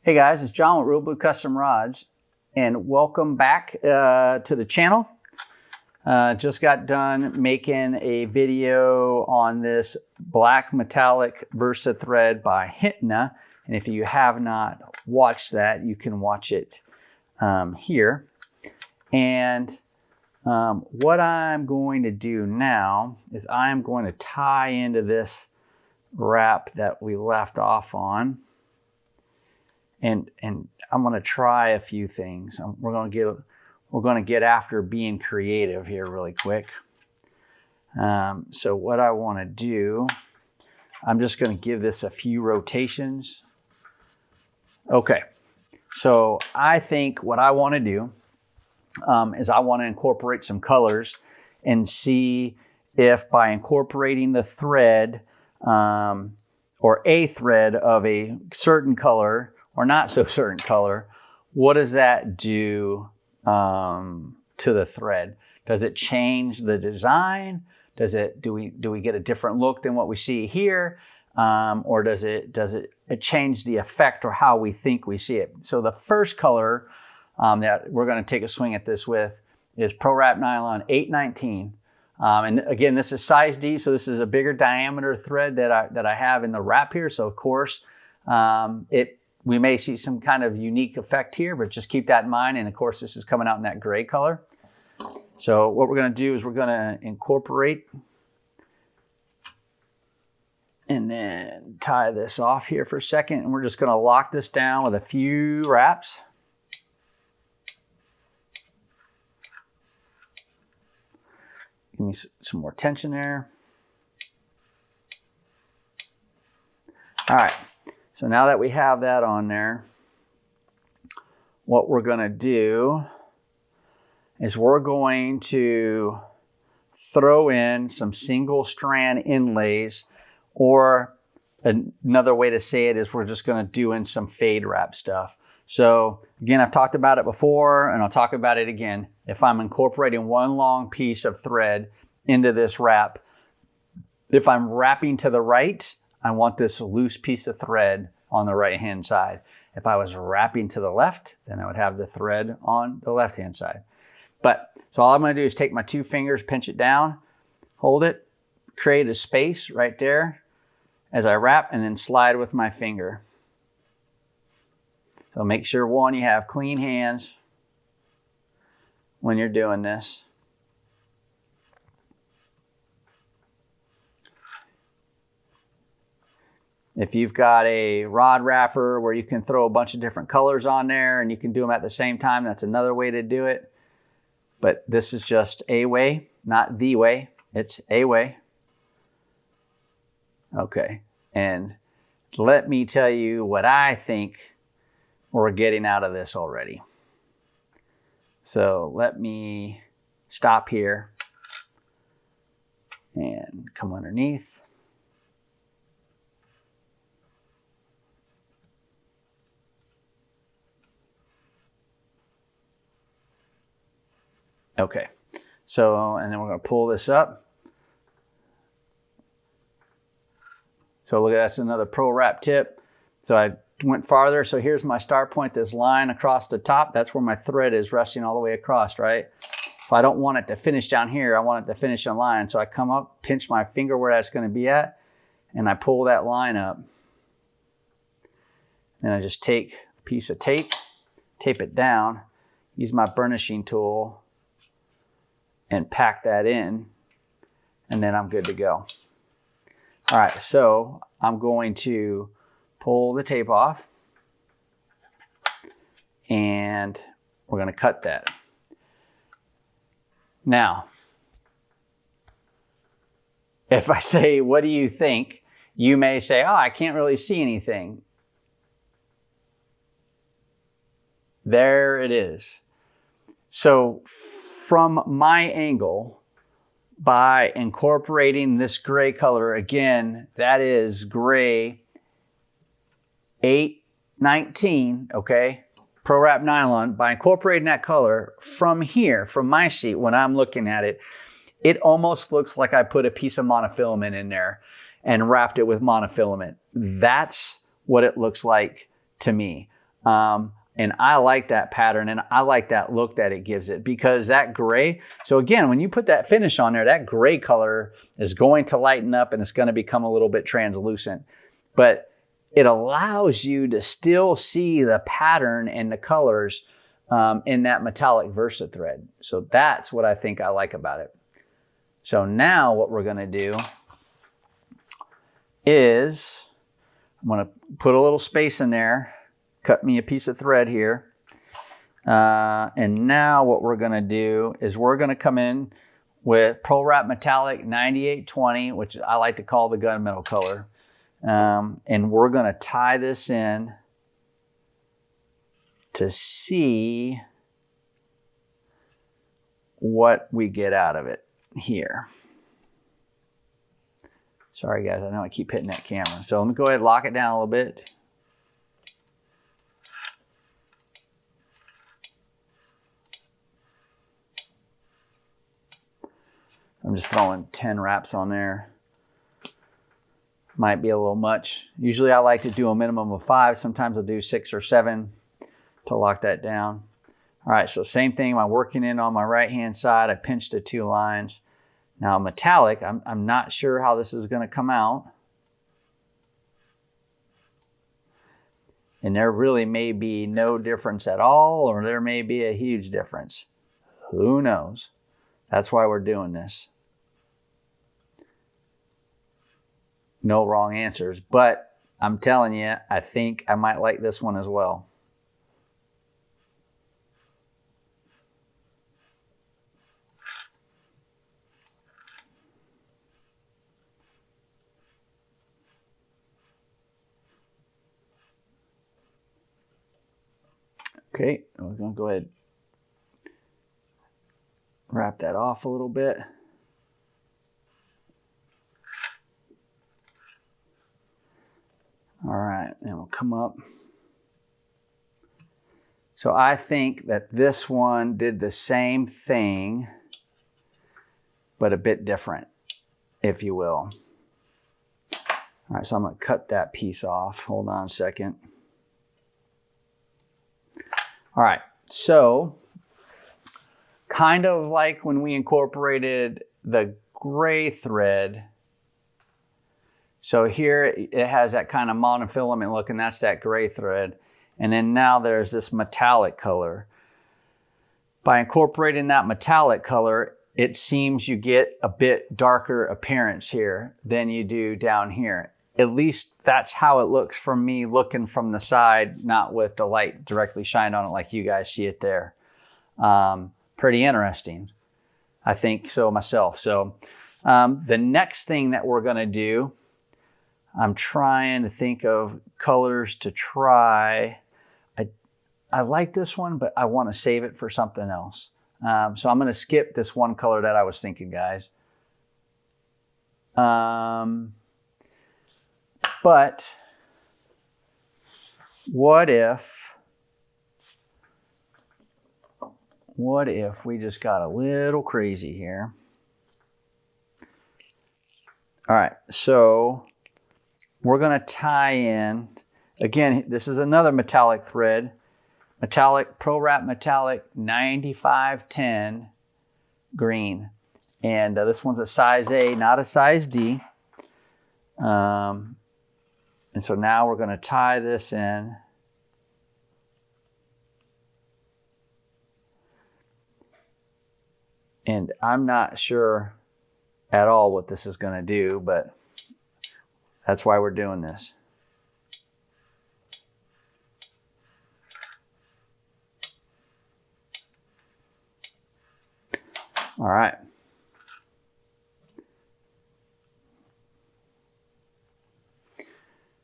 Hey guys, it's John with ReelBlue Custom Rods, and welcome back to the channel. Just got done making a video on this black metallic Versa thread by Hitna, and if you have not watched that, you can watch it here. And what I'm going to do now is I'm going to tie into this wrap that we left off on. And I'm going to try a few things. We're going to get after being creative here really quick. So what I want to do, I'm just going to give this a few rotations. Okay. So I think what I want to do is I want to incorporate some colors and see if by incorporating the thread or a thread of a certain color or not so certain color, what does that do to the thread? Does it change the design? Do we get a different look than what we see here? Or does it change the effect or how we think we see it? So the first color that we're going to take a swing at this with is Pro Wrap Nylon 819. And again, this is size D, so this is a bigger diameter thread that I have in the wrap here. So of course, we may see some kind of unique effect here, but just keep that in mind. And of course, this is coming out in that gray color. So what we're going to do is we're going to incorporate and then tie this off here for a second. And we're just going to lock this down with a few wraps. Give me some more tension there. All right. So now that we have that on there, what we're going to do is we're going to throw in some single strand inlays, or another way to say it is we're just going to do in some fade wrap stuff. So again, I've talked about it before and I'll talk about it again. If I'm incorporating one long piece of thread into this wrap, if I'm wrapping to the right, I want this loose piece of thread on the right hand side. If I was wrapping to the left, then I would have the thread on the left hand side. So all I'm going to do is take my two fingers, pinch it down, hold it, create a space right there as I wrap, and then slide with my finger. So make sure, one, you have clean hands when you're doing this. If you've got a rod wrapper where you can throw a bunch of different colors on there and you can do them at the same time, that's another way to do it. But this is just a way, not the way. It's a way. Okay. And let me tell you what I think we're getting out of this already. So let me stop here and come underneath. Okay, so, and then we're going to pull this up. So look, that's another Pro Wrap tip. So I went farther. So here's my start point, this line across the top. That's where my thread is resting all the way across, right? If I don't want it to finish down here, I want it to finish in line. So I come up, pinch my finger where that's going to be at, and I pull that line up. Then I just take a piece of tape it down, use my burnishing tool, and pack that in, and then I'm good to go. All right, so I'm going to pull the tape off, and we're going to cut that. Now, if I say, what do you think? You may say, oh, I can't really see anything. There it is. So from my angle, by incorporating this gray color, again, that is gray 819, okay? Pro Wrap Nylon, by incorporating that color from here, from my seat, when I'm looking at it, it almost looks like I put a piece of monofilament in there and wrapped it with monofilament. That's what it looks like to me. And I like that pattern and I like that look that it gives it, because that gray, so again, when you put that finish on there, that gray color is going to lighten up and it's going to become a little bit translucent. But it allows you to still see the pattern and the colors in that metallic Versa thread. So that's what I think I like about it. So now what we're going to do is I'm going to put a little space in there, cut me a piece of thread here. And now what we're going to do is we're going to come in with Pro Wrap Metallic 9820, which I like to call the gunmetal color. And we're going to tie this in to see what we get out of it here. Sorry guys, I know I keep hitting that camera. So let me go ahead and lock it down a little bit. I'm just throwing 10 wraps on there. Might be a little much. Usually I like to do a minimum of 5. Sometimes I'll do 6 or 7 to lock that down. All right, so same thing. I'm working in on my right-hand side. I pinched the 2 lines. Now metallic, I'm not sure how this is going to come out. And there really may be no difference at all, or there may be a huge difference. Who knows? That's why we're doing this. No wrong answers, but I'm telling you, I think I might like this one as well. Okay, we're going to go ahead and wrap that off a little bit. All right, and we'll come up. So I think that this one did the same thing, but a bit different, if you will. All right, so I'm going to cut that piece off. Hold on a second. All right, so kind of like when we incorporated the gray thread. So here it has that kind of monofilament look, and that's that gray thread. And then now there's this metallic color. By incorporating that metallic color, it seems you get a bit darker appearance here than you do down here. At least that's how it looks from me looking from the side, not with the light directly shined on it like you guys see it there. Pretty interesting. I think so myself. So the next thing that we're going to do, I'm trying to think of colors to try. I like this one, but I want to save it for something else. So I'm going to skip this one color that I was thinking, guys. But what if we just got a little crazy here? All right, so we're going to tie in, again, this is another metallic thread, metallic Pro Wrap Metallic 9510 green. And this one's a size A, not a size D. And so now we're going to tie this in. And I'm not sure at all what this is going to do, but that's why we're doing this. All right.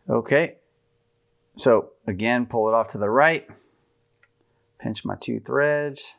Okay. So again, pull it off to the right. Pinch my 2 threads.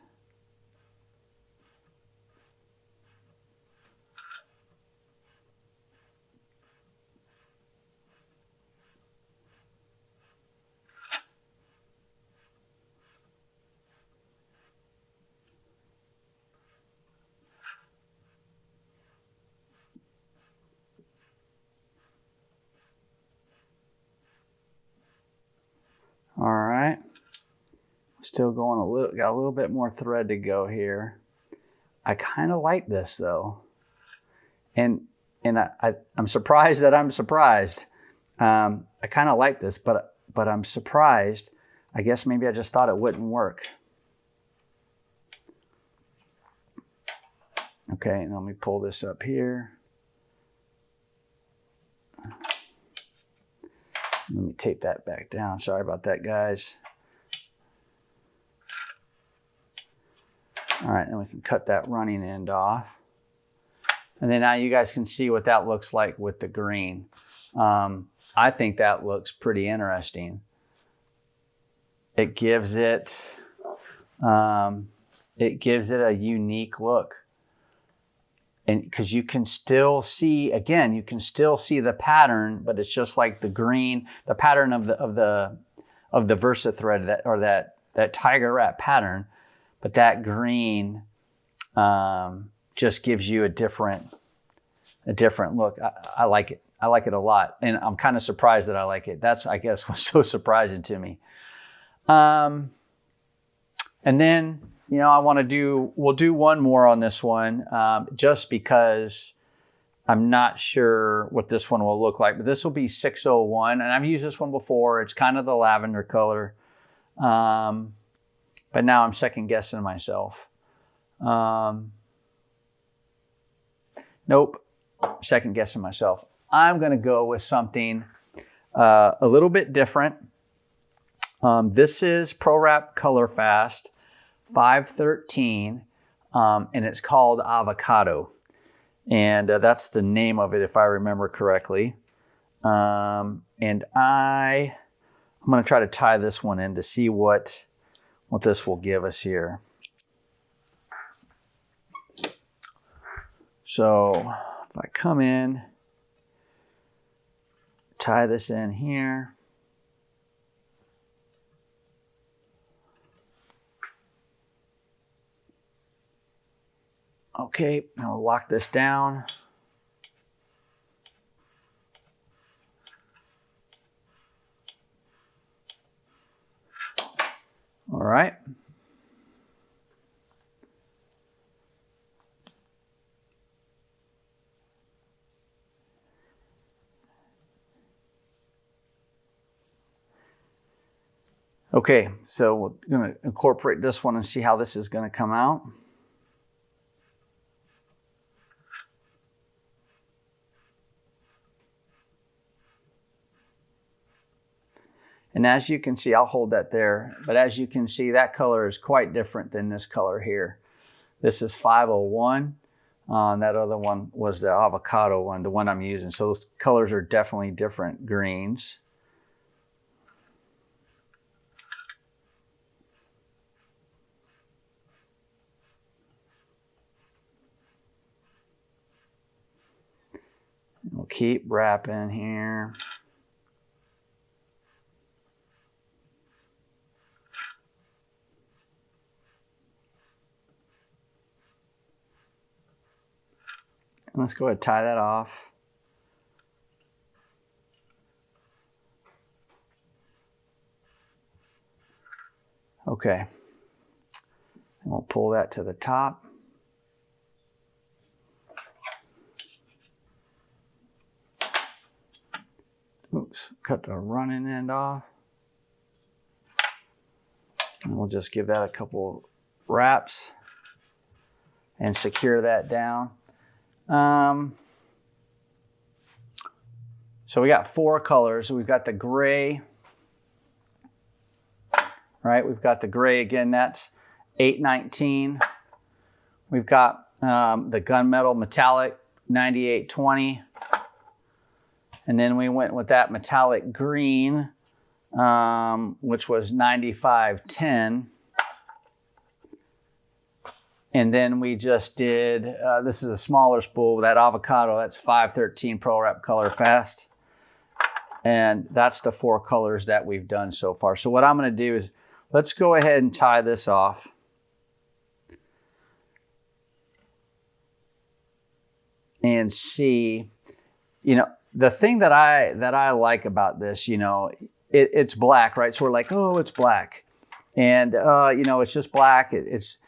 All right. Still going got a little bit more thread to go here. I kind of like this though. And I'm surprised that I'm surprised. I kind of like this, but I'm surprised. I guess maybe I just thought it wouldn't work. Okay, let me pull this up here. Let me tape that back down. Sorry about that, guys. All right, then we can cut that running end off. And then now you guys can see what that looks like with the green. I think that looks pretty interesting. It gives it a unique look. And because you can still see, again, you can still see the pattern, but it's just like the green, the pattern of the Versa thread that tiger wrap pattern. But that green just gives you a different look. I like it. I like it a lot. And I'm kind of surprised that I like it. That's, I guess, what's so surprising to me. And then, you know, we'll do one more on this one just because I'm not sure what this one will look like. But this will be 601. And I've used this one before. It's kind of the lavender color. But now I'm second guessing myself. Nope, second guessing myself. I'm gonna go with something a little bit different. This is ProWrap Color Fast 513, and it's called Avocado. And that's the name of it, if I remember correctly. And I'm gonna try to tie this one in to see what this will give us here. So if I come in, tie this in here. Okay, now we'll lock this down. All right. Okay, so we're going to incorporate this one and see how this is going to come out. And as you can see, I'll hold that there, but as you can see, that color is quite different than this color here. This is 501. That other one was the avocado one, the one I'm using. So those colors are definitely different greens. We'll keep wrapping here. Let's go ahead and tie that off. Okay. And we'll pull that to the top. Oops, cut the running end off. And we'll just give that a couple wraps and secure that down. So we got 4 colors. We've got the gray, right? We've got the gray again, that's 819. We've got the gunmetal metallic 9820. And then we went with that metallic green, which was 9510. And then we just did, this is a smaller spool, that avocado, that's 513 ProWrap Color Fast. And that's the 4 colors that we've done so far. So what I'm gonna do is, let's go ahead and tie this off. And see, you know, the thing that I like about this, you know, it's black, right? So we're like, oh, it's black. And, you know, it's just black. It's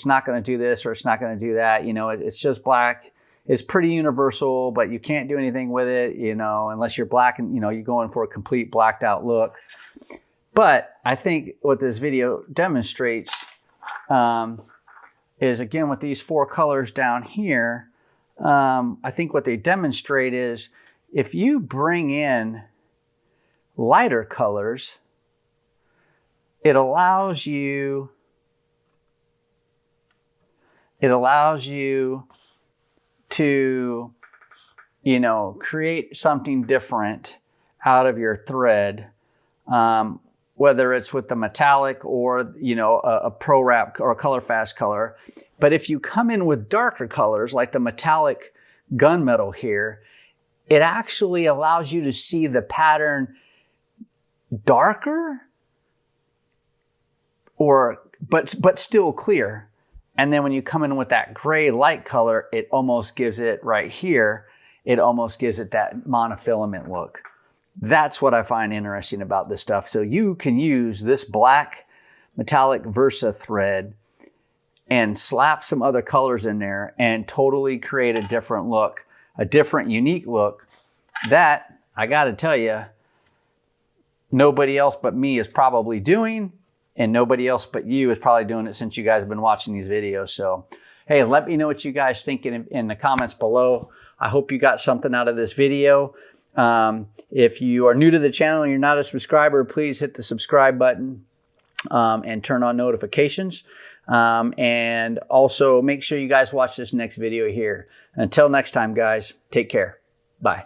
not going to do this or it's not going to do that. You know, it's just black. It's pretty universal, but you can't do anything with it, you know, unless you're black and, you know, you're going for a complete blacked out look. But I think what this video demonstrates is, again, with these 4 colors down here, I think what they demonstrate is if you bring in lighter colors, it allows you to, you know, create something different out of your thread, whether it's with the metallic or, you know, a pro wrap or a color fast color. But if you come in with darker colors like the metallic gunmetal here, it actually allows you to see the pattern darker but still clear. And then when you come in with that gray light color, it almost gives it right here, it almost gives it that monofilament look. That's what I find interesting about this stuff. So you can use this black metallic Versa thread and slap some other colors in there and totally create a different look, a different, unique look that, I gotta tell you, nobody else but me is probably doing, and nobody else but you is probably doing it since you guys have been watching these videos. So, hey, let me know what you guys think in the comments below. I hope you got something out of this video. If you are new to the channel and you're not a subscriber, please hit the subscribe button and turn on notifications. And also make sure you guys watch this next video here. Until next time, guys, take care. Bye.